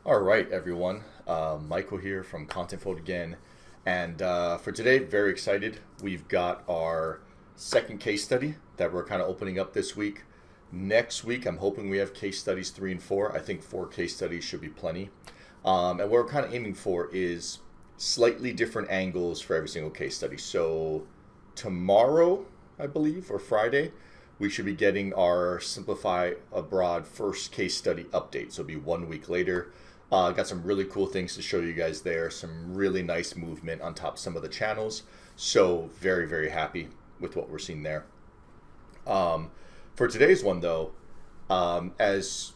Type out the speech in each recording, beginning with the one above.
All right, everyone. Michael here from Contentfold again. And for today, very excited. We've got our second case study that we're kind of opening up this week. Next week, I'm hoping we have case studies 3 and 4. I think 4 case studies should be plenty. And what we're kind of aiming for is slightly different angles for every single case study. So tomorrow, I believe, or Friday, we should be getting our Simplify Abroad first case study update. So it'll be 1 week later. Got some really cool things to show you guys there. Some really nice movement on top of some of the channels. So very, very happy with what we're seeing there. For today's one though, as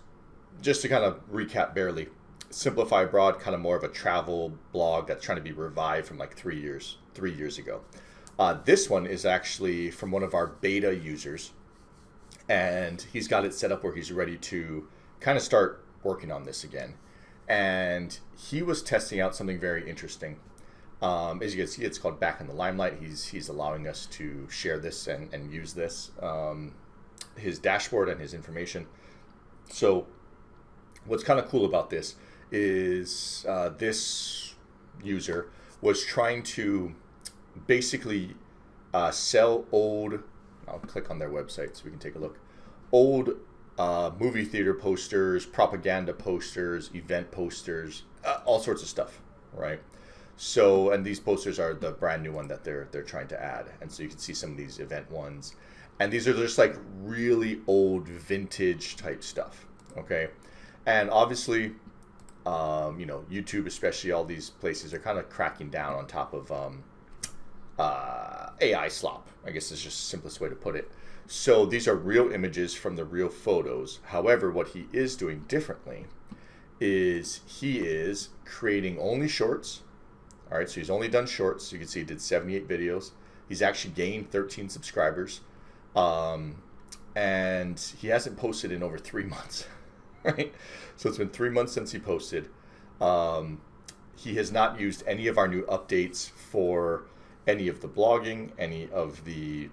just to kind of recap barely, Simplify Abroad, kind of more of a travel blog that's trying to be revived from like 3 years ago. This one is actually from one of our beta users, and he's got it set up where he's ready to kind of start working on this again. And he was testing out something very interesting. As you can see, it's called Back in the Limelight. He's allowing us to share this and use this, his dashboard and his information. So what's kind of cool about this is this user was trying to basically sell old, I'll click on their website so we can take a look, old movie theater posters, propaganda posters, event posters, all sorts of stuff, right? So, and these posters are the brand new one that they're trying to add. And so you can see some of these event ones. And these are just like really old vintage type stuff, okay? And obviously, YouTube, especially all these places are kind of cracking down on top of AI slop, I guess is just the simplest way to put it. So these are real images from the real photos. However, what he is doing differently is he is creating only shorts. All right, so he's only done shorts. You can see he did 78 videos. He's actually gained 13 subscribers. And he hasn't posted in over 3 months, right? So it's been 3 months since he posted. He has not used any of our new updates for any of the blogging, any of the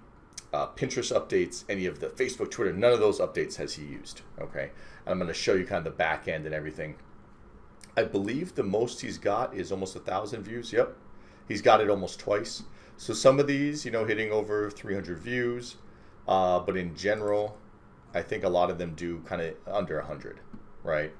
Pinterest updates, any of the Facebook, Twitter, none of those updates has he used, okay? And I'm going to show you kind of the back end and everything. I believe the most he's got is almost 1,000 views. Yep, he's got it almost twice. So some of these, hitting over 300 views, but in general, I think a lot of them do kind of under 100, right?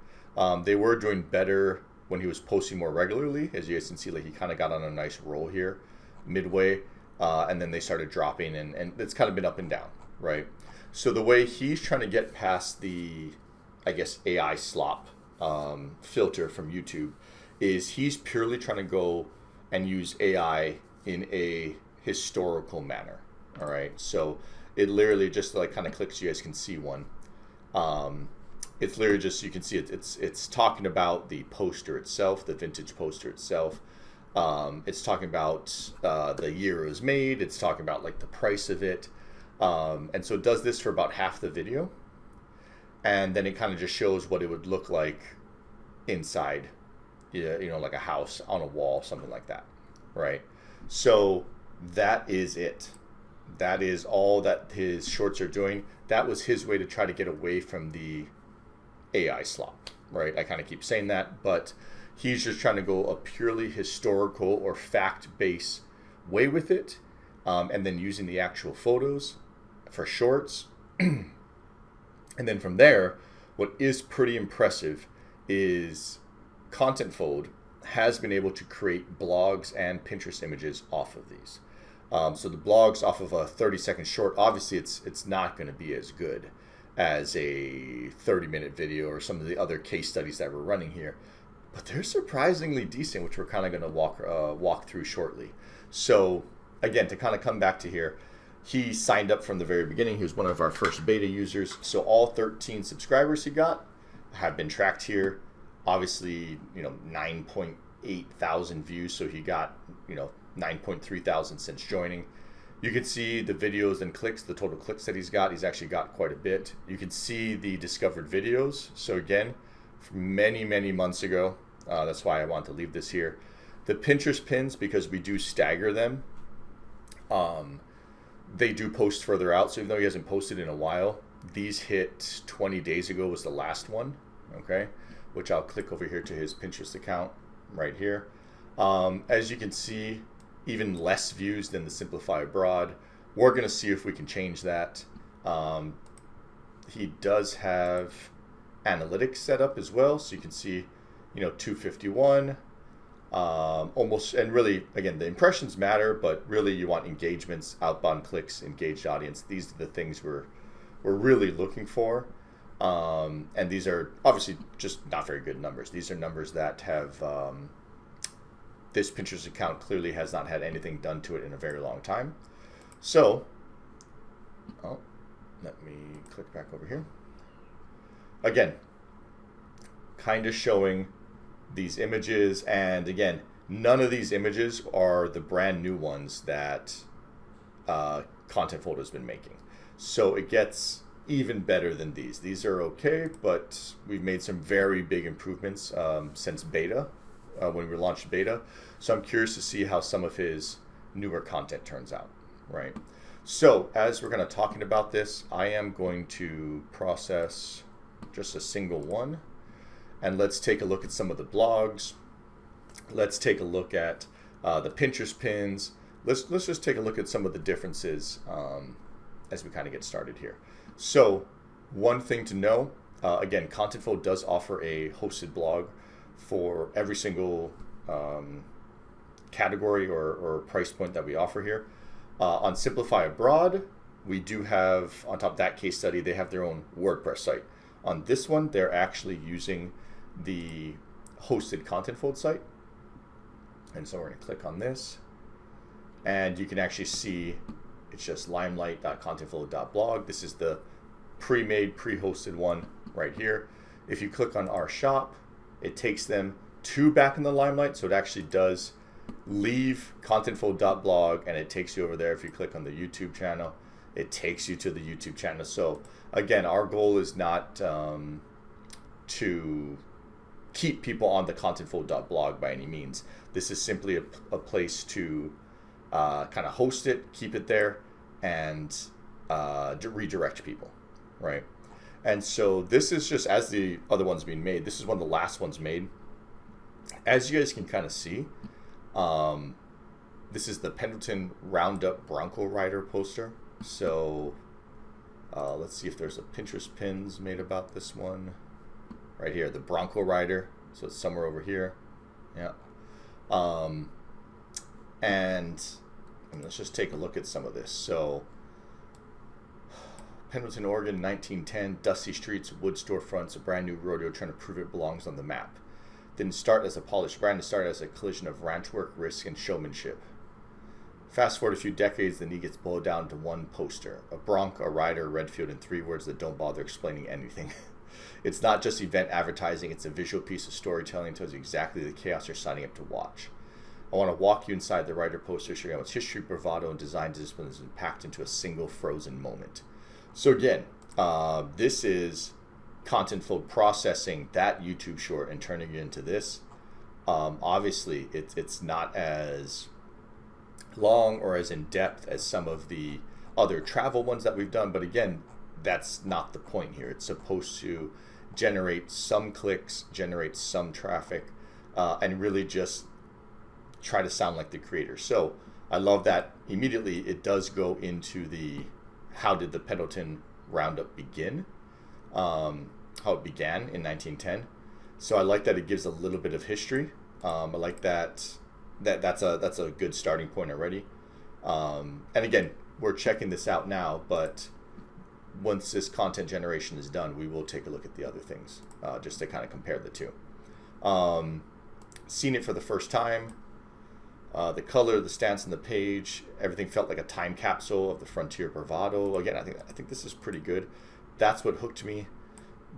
They were doing better when he was posting more regularly. As you guys can see, like he kind of got on a nice roll here midway. And then they started dropping, and it's kind of been up and down, right? So the way he's trying to get past the, I guess, AI slop filter from YouTube is he's purely trying to go and use AI in a historical manner, all right? So it literally just like kind of clicks, you guys can see one. It's literally just, you can see it, it's talking about the poster itself, the vintage poster itself. It's talking about the year it was made. It's talking about like the price of it. And so it does this for about half the video. And then it kind of just shows what it would look like inside, like a house on a wall, something like that, right? So that is it. That is all that his shorts are doing. That was his way to try to get away from the AI slop, right? I kind of keep saying that, but he's just trying to go a purely historical or fact-based way with it, and then using the actual photos for shorts. And then from there, what is pretty impressive is Contentfold has been able to create blogs and Pinterest images off of these. So the blogs off of a 30-second short, obviously it's not going to be as good as a 30-minute video or some of the other case studies that we're running here. But they're surprisingly decent, which we're kind of going to walk through shortly. So again, to kind of come back to here, he signed up from the very beginning. He was one of our first beta users. So all 13 subscribers he got have been tracked here. Obviously, 9.8 thousand views. So he got, 9.3 thousand since joining. You can see the videos and clicks, the total clicks that he's got. He's actually got quite a bit. You can see the discovered videos. So again, many, many months ago. That's why I want to leave this here. The Pinterest pins, because we do stagger them, they do post further out. So even though he hasn't posted in a while, these hit 20 days ago was the last one, okay? which I'll click over here to his Pinterest account right here. As you can see, even less views than the Simplify Abroad. We're going to see if we can change that. He does have analytics set up as well, so you can see, 251, almost, and really, again, the impressions matter, but really you want engagements, outbound clicks, engaged audience. These are the things we're really looking for. And these are obviously just not very good numbers. These are numbers that have, this Pinterest account clearly has not had anything done to it in a very long time. So, let me click back over here. Again, kind of showing these images, and again, none of these images are the brand new ones that Contentfold has been making. So it gets even better than these. These are okay, but we've made some very big improvements since beta, when we launched beta. So I'm curious to see how some of his newer content turns out, right? So as we're kind of talking about this, I am going to process just a single one, and let's take a look at some of the blogs. Let's take a look at the Pinterest pins. Let's just take a look at some of the differences as we kind of get started here. So one thing to know, again, Contentfold does offer a hosted blog for every single category or price point that we offer here. On Simplify Abroad, we do have, on top of that case study, they have their own WordPress site. On this one, they're actually using the hosted Contentfold site. And so we're going to click on this, and you can actually see it's just limelight.contentfold.blog. This is the pre-made, pre-hosted one right here. If you click on our shop, it takes them to back in the Limelight, so it actually does leave contentfold.blog, and it takes you over there. If you click on the YouTube channel, it takes you to the YouTube channel. So again, our goal is not to keep people on the contentfold.blog by any means. This is simply a place to kind of host it, keep it there, and redirect people, right? And so this is just, as the other one's being made, this is one of the last ones made. As you guys can kind of see, this is the Pendleton Roundup Bronco Rider poster. So let's see if there's a Pinterest pins made about this one. Right here, the Bronco Rider. So it's somewhere over here. Yeah. And let's just take a look at some of this. So Pendleton, Oregon, 1910, dusty streets, wood storefronts, a brand new rodeo trying to prove it belongs on the map. Didn't start as a polished brand, it started as a collision of ranch work, risk, and showmanship. Fast forward a few decades, the knee gets boiled down to one poster. A bronc, a rider, a red field, and 3 words that don't bother explaining anything. It's not just event advertising, it's a visual piece of storytelling that tells you exactly the chaos you're signing up to watch. I want to walk you inside the rider poster, show you how much history, bravado, and design discipline is packed into a single frozen moment. So again, this is Contentfold processing that YouTube short and turning it into this. Obviously, it's not as long or as in depth as some of the other travel ones that we've done, but again, that's not the point here. It's supposed to generate some clicks, generate some traffic, and really just try to sound like the creator. So I love that immediately it does go into the how did the Pendleton Roundup begin, how it began in 1910. So I like that it gives a little bit of history. I like that's a good starting point already. And again, we're checking this out now, but once this content generation is done, we will take a look at the other things just to kind of compare the two. Seen it for the first time. The color, the stance on the page, everything felt like a time capsule of the frontier bravado. Again, I think this is pretty good. That's what hooked me.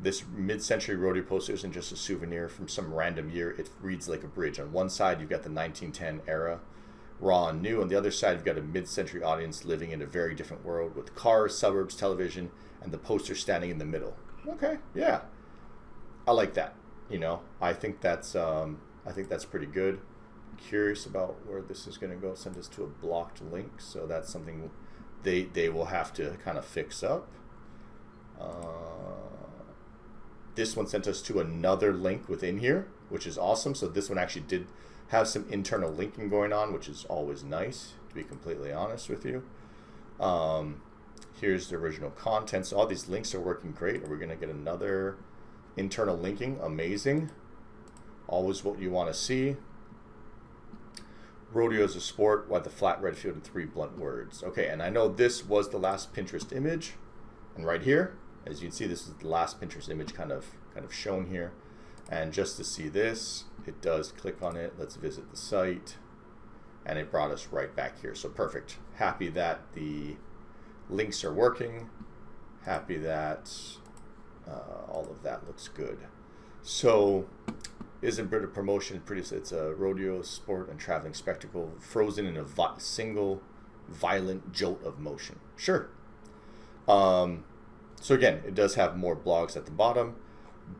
This mid-century rodeo poster isn't just a souvenir from some random year. It reads like a bridge. On one side, you've got the 1910 era, raw and new. On the other side, you've got a mid-century audience living in a very different world with cars, suburbs, television, and the poster standing in the middle. Okay, yeah, I like that. I think that's pretty good. Curious about where this is going to go. Send us to a blocked link, so that's something they will have to kind of fix up. This one sent us to another link within here, which is awesome. So this one actually did have some internal linking going on, which is always nice, to be completely honest with you. Here's the original content. So all these links are working great. Are we going to get another internal linking? Amazing. Always what you want to see. Rodeo is a sport, why the flat red field and 3 blunt words. Okay, and I know this was the last Pinterest image. And right here, as you can see, this is the last Pinterest image kind of shown here. And just to see this, it does click on it. Let's visit the site. And it brought us right back here. So perfect. Happy that the links are working. Happy that all of that looks good. So isn't British promotion pretty? It's a rodeo sport and traveling spectacle frozen in a single violent jolt of motion. Sure. So again, it does have more blogs at the bottom,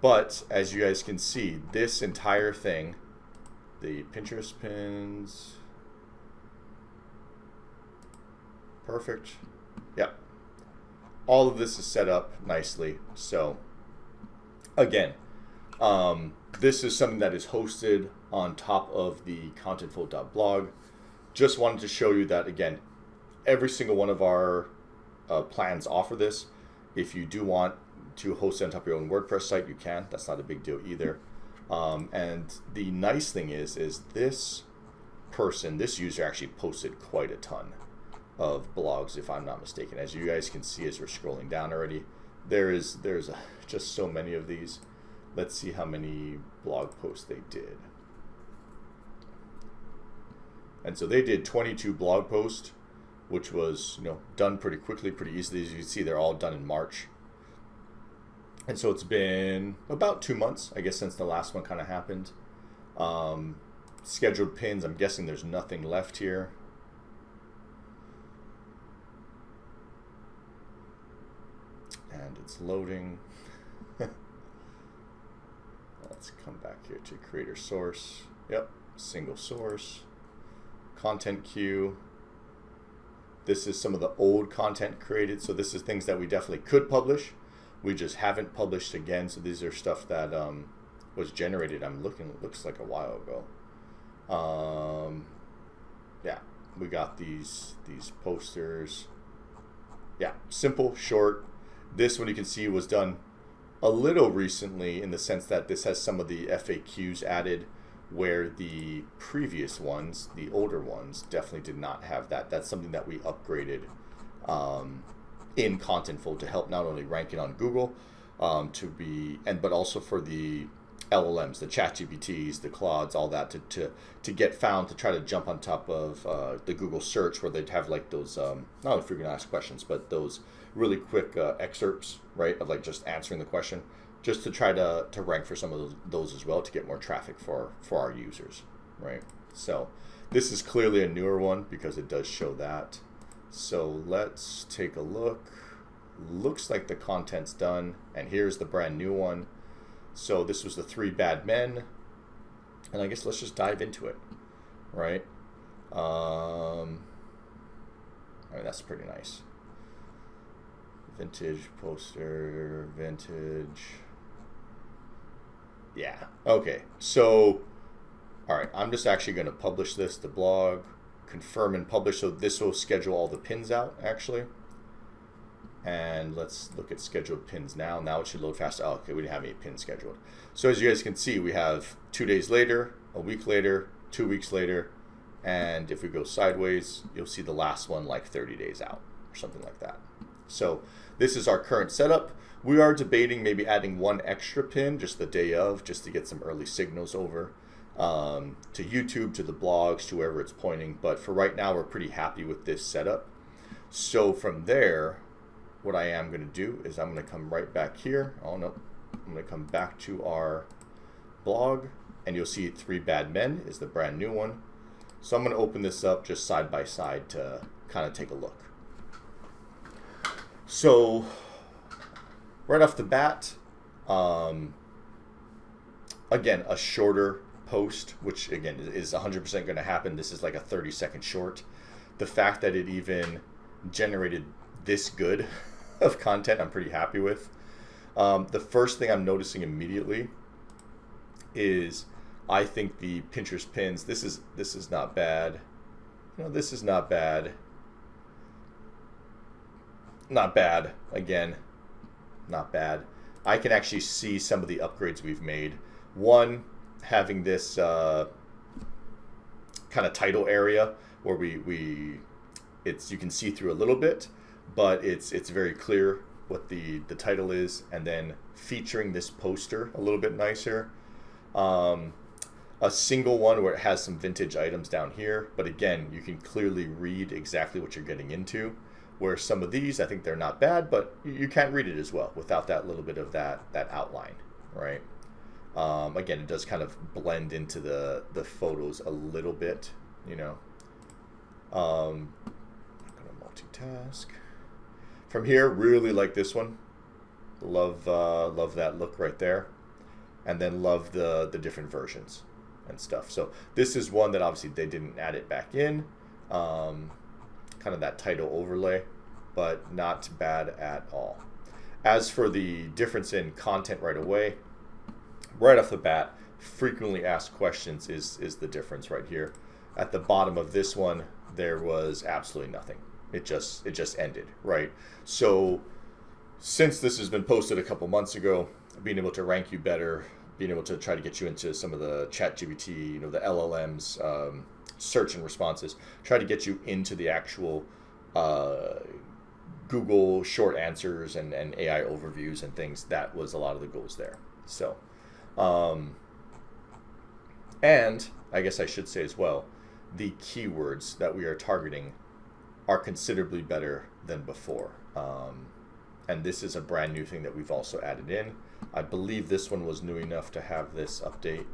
but as you guys can see, this entire thing, the Pinterest pins, perfect. Yep. All of this is set up nicely. So again, this is something that is hosted on top of the contentfold.blog. Just wanted to show you that, again, every single one of our plans offer this. If you do want to host it on top of your own WordPress site, you can. That's not a big deal either. And the nice thing is this user actually posted quite a ton of blogs, if I'm not mistaken. As you guys can see, as we're scrolling down already, there's just so many of these. Let's see how many blog posts they did. And so they did 22 blog posts, which was done pretty quickly, pretty easily. As you can see, they're all done in March. And so it's been about 2 months, I guess, since the last one kind of happened. Scheduled pins, I'm guessing there's nothing left here. And it's loading. Let's come back here to creator source. Yep, single source. Content queue. This is some of the old content created. So this is things that we definitely could publish. We just haven't published again. So these are stuff that was generated. I'm looking, it looks like a while ago. Yeah, we got these posters. Yeah, simple, short. This one you can see was done a little recently, in the sense that this has some of the FAQs added, where the previous ones, the older ones, definitely did not have that. That's something that we upgraded in Contentfold to help not only rank it on Google, but also for the LLMs, the ChatGPTs, the Claudes, all that, to get found, to try to jump on top of the Google search, where they'd have like those, not if you're going to ask questions, but those really quick excerpts, right, of like just answering the question, just to try to rank for some of those as well, to get more traffic for our users, right? So this is clearly a newer one because it does show that. So let's take a look. Looks like the content's done, and here's the brand new one. So this was the 3 bad men, and I guess let's just dive into it, right? I mean, that's pretty nice. Vintage poster, vintage. Yeah, okay. So, all right, I'm just actually going to publish this, the blog, confirm and publish. So this will schedule all the pins out, actually. And let's look at scheduled pins now. Now it should load faster. Oh, okay, we didn't have any pins scheduled. So as you guys can see, we have 2 days later, a week later, 2 weeks later, and if we go sideways, you'll see the last one like 30 days out or something like that. So this is our current setup. We are debating maybe adding 1 extra pin just the day of, just to get some early signals over to YouTube, to the blogs, to wherever it's pointing. But for right now, we're pretty happy with this setup. So from there, what I am going to do is I'm going to come right back here. Oh no, I'm going to come back to our blog, and you'll see 3 bad men is the brand new one. So I'm going to open this up just side by side to kind of take a look. So right off the bat, again, a shorter post, which again is 100% going to happen. This is like a 30-second short. The fact that it even generated this good of content, I'm pretty happy with. The first thing I'm noticing immediately is I think the Pinterest pins, this is not bad. This is not bad. Not bad. Again, not bad. I can actually see some of the upgrades we've made. One, having this kind of title area where you can see through a little bit, but it's very clear what the title is, and then featuring this poster a little bit nicer. A single one where it has some vintage items down here, but again, you can clearly read exactly what you're getting into. Where some of these, I think they're not bad, but you can't read it as well without that little bit of that outline, right? Again, it does kind of blend into the photos a little bit, I'm gonna multitask. From here, really like this one. Love that look right there, and then love the different versions and stuff. So this is one that obviously they didn't add it back in. Kind of that title overlay, but not bad at all. As for the difference in content right away, right off the bat, frequently asked questions is the difference right here. At the bottom of this one, there was absolutely nothing. It just ended, right? So since this has been posted a couple months ago, being able to rank you better, being able to try to get you into some of the ChatGPT, the LLMs, search and responses, try to get you into the actual Google short answers and AI overviews and things. That was a lot of the goals there. So, and I guess I should say as well, the keywords that we are targeting are considerably better than before. And this is a brand new thing that we've also added in. I believe this one was new enough to have this update.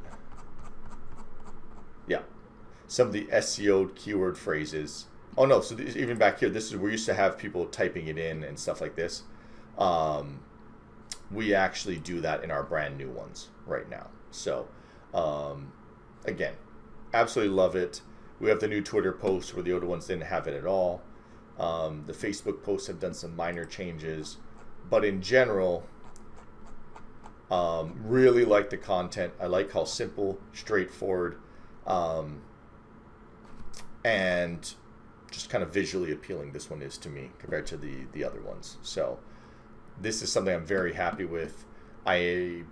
Yeah. Some of the SEO keyword phrases. Oh no, so even back here, this is where we used to have people typing it in and stuff like this. We actually do that in our brand new ones right now. So again, absolutely love it. We have the new Twitter posts where the older ones didn't have it at all. The Facebook posts have done some minor changes, but in general, really like the content. I like how simple, straightforward, and just kind of visually appealing this one is to me compared to the other ones. So this is something I'm very happy with. I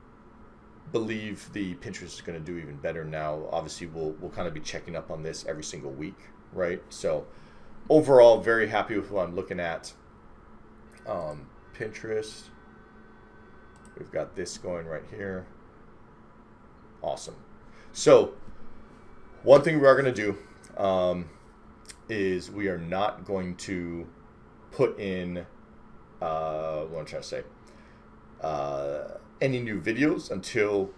believe the Pinterest is going to do even better now. Obviously, we'll kind of be checking up on this every single week, right? So overall, very happy with what I'm looking at. Pinterest. We've got this going right here. Awesome. So one thing we are going to do is we are not going to put in, what I'm trying to say, any new videos until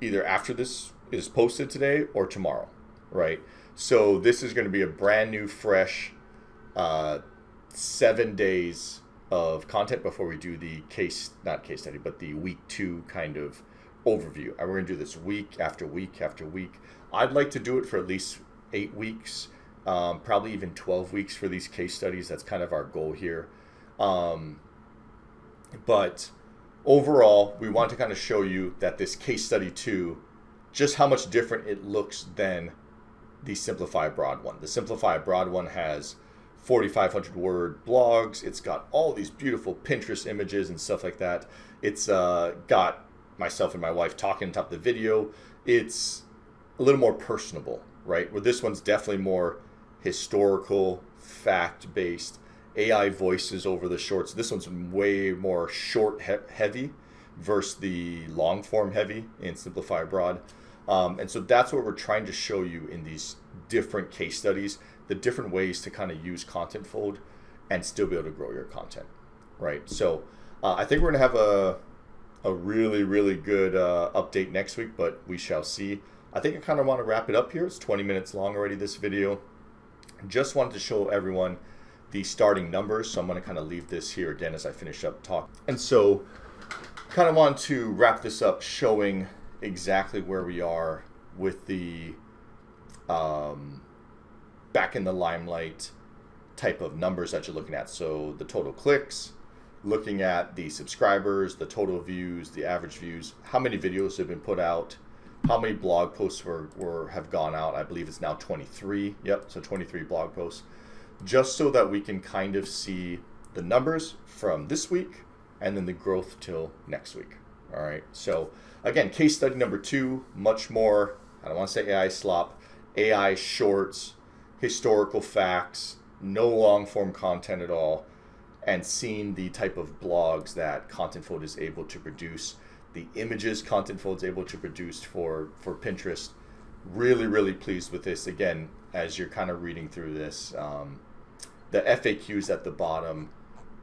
either after this is posted today or tomorrow, right? So this is going to be a brand new, fresh 7 days of content before we do the not case study, but the week 2 kind of overview. And we're going to do this week after week after week. I'd like to do it for at least 8 weeks, probably even 12 weeks for these case studies. That's kind of our goal here. But overall, we want to kind of show you that this case study 2, just how much different it looks than the Simplify Abroad one. The Simplify Abroad one has 4,500 word blogs. It's got all these beautiful Pinterest images and stuff like that. It's got myself and my wife talking on top of the video. It's a little more personable, right? Where this one's definitely more historical, fact-based, AI voices over the shorts. This one's way more short heavy versus the long form heavy in Simplify Abroad. And so that's what we're trying to show you in these different case studies, the different ways to kind of use Contentfold and still be able to grow your content, right? So I think we're going to have a really, really good update next week, but we shall see. I think I kind of want to wrap it up here. It's 20 minutes long already, this video. Just wanted to show everyone the starting numbers. So I'm going to kind of leave this here again as I finish up talk. And so kind of want to wrap this up showing exactly where we are with the back in the Limelight type of numbers that you're looking at. So the total clicks, looking at the subscribers, the total views, the average views, how many videos have been put out, how many blog posts have gone out. I believe it's now 23. Yep, so 23 blog posts. Just so that we can kind of see the numbers from this week and then the growth till next week. All right, so again, case study number 2, much more, I don't want to say AI slop, AI shorts, historical facts, no long form content at all, and seeing the type of blogs that Contentfold is able to produce, the images Contentfold is able to produce for Pinterest. Really, really pleased with this. Again, as you're kind of reading through this, the FAQs at the bottom,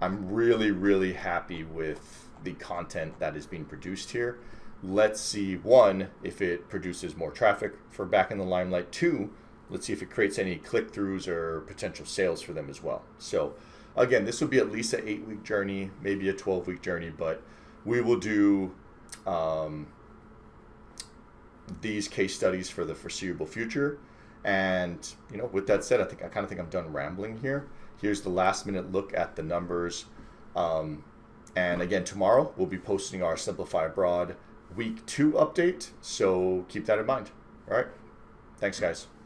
I'm really, really happy with the content that is being produced here. Let's see, 1, if it produces more traffic for Back in the Limelight. 2, let's see if it creates any click-throughs or potential sales for them as well. So again, this will be at least an 8-week journey, maybe a 12-week journey, but we will do these case studies for the foreseeable future. And with that said, I kind of think I'm done rambling here. Here's the last minute look at the numbers. And again, tomorrow we'll be posting our Simplify Abroad week 2 update. So keep that in mind. All right. Thanks, guys.